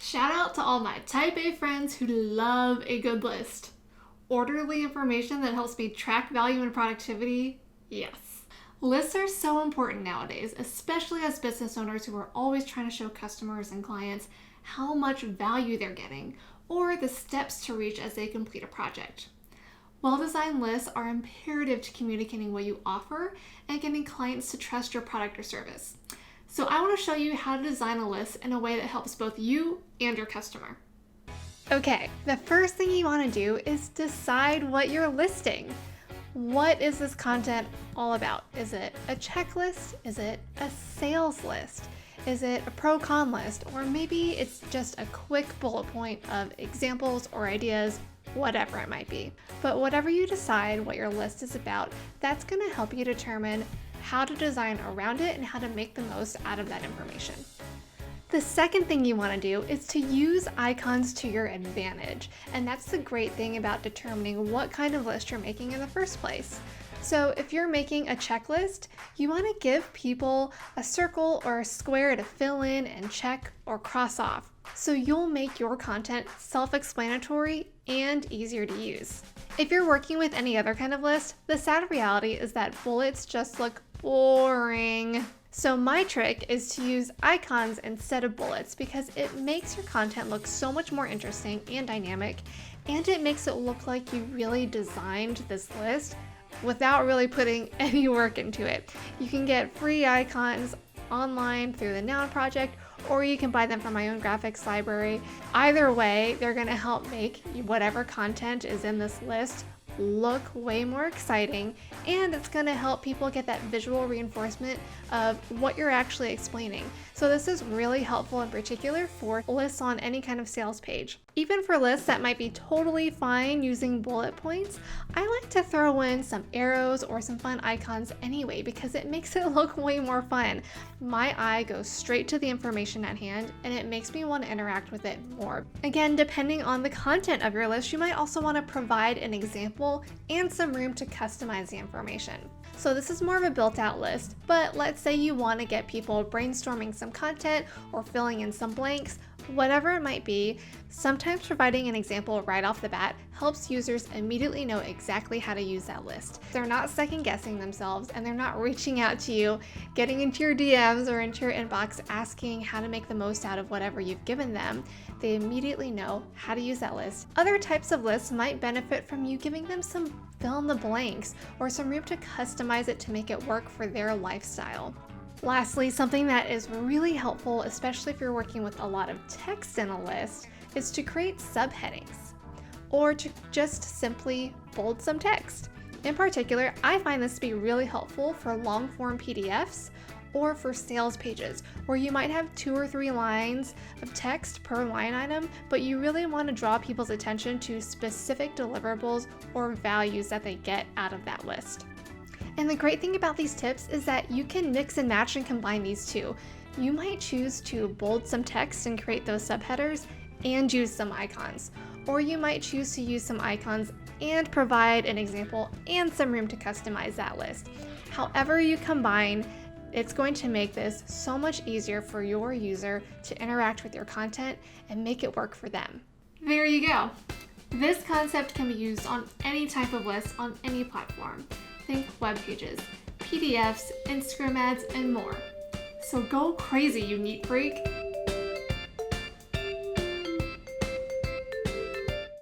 Shout out to all my type A friends who love a good list. Orderly information that helps me track value and productivity? Yes. Lists are so important nowadays, especially as business owners who are always trying to show customers and clients how much value they're getting or the steps to reach as they complete a project. Well-designed lists are imperative to communicating what you offer and getting clients to trust your product or service. So I want to show you how to design a list in a way that helps both you and your customer. Okay, the first thing you want to do is decide what you're listing. What is this content all about? Is it a checklist? Is it a sales list? Is it a pro-con list? Or maybe it's just a quick bullet point of examples or ideas, whatever it might be. But whatever you decide what your list is about, that's going to help you determine how to design around it and how to make the most out of that information. The second thing you want to do is to use icons to your advantage. And that's the great thing about determining what kind of list you're making in the first place. So if you're making a checklist, you want to give people a circle or a square to fill in and check or cross off. So you'll make your content self-explanatory and easier to use. If you're working with any other kind of list, the sad reality is that bullets just look boring. So my trick is to use icons instead of bullets because it makes your content look so much more interesting and dynamic, and it makes it look like you really designed this list without really putting any work into it. You can get free icons online through the Noun Project, or you can buy them from my own graphics library. Either way, they're going to help make whatever content is in this list look way more exciting, and it's going to help people get that visual reinforcement of what you're actually explaining. So this is really helpful in particular for lists on any kind of sales page. Even for lists that might be totally fine using bullet points, I like to throw in some arrows or some fun icons anyway because it makes it look way more fun. My eye goes straight to the information at hand and it makes me want to interact with it more. Again, depending on the content of your list, you might also want to provide an example and some room to customize the information. So this is more of a built-out list, but let's say you want to get people brainstorming some content or filling in some blanks. Whatever it might be, sometimes providing an example right off the bat helps users immediately know exactly how to use that list. They're not second guessing themselves and they're not reaching out to you, getting into your DMs or into your inbox asking how to make the most out of whatever you've given them. They immediately know how to use that list. Other types of lists might benefit from you giving them some fill in the blanks or some room to customize it to make it work for their lifestyle. Lastly, something that is really helpful, especially if you're working with a lot of text in a list, is to create subheadings or to just simply bold some text. In particular, I find this to be really helpful for long form PDFs or for sales pages where you might have 2 or 3 lines of text per line item, but you really want to draw people's attention to specific deliverables or values that they get out of that list. And the great thing about these tips is that you can mix and match and combine these two. You might choose to bold some text and create those subheaders and use some icons. Or you might choose to use some icons and provide an example and some room to customize that list. However you combine, it's going to make this so much easier for your user to interact with your content and make it work for them. There you go. This concept can be used on any type of list on any platform. Think web pages, PDFs, Instagram ads, and more. So go crazy, you neat freak!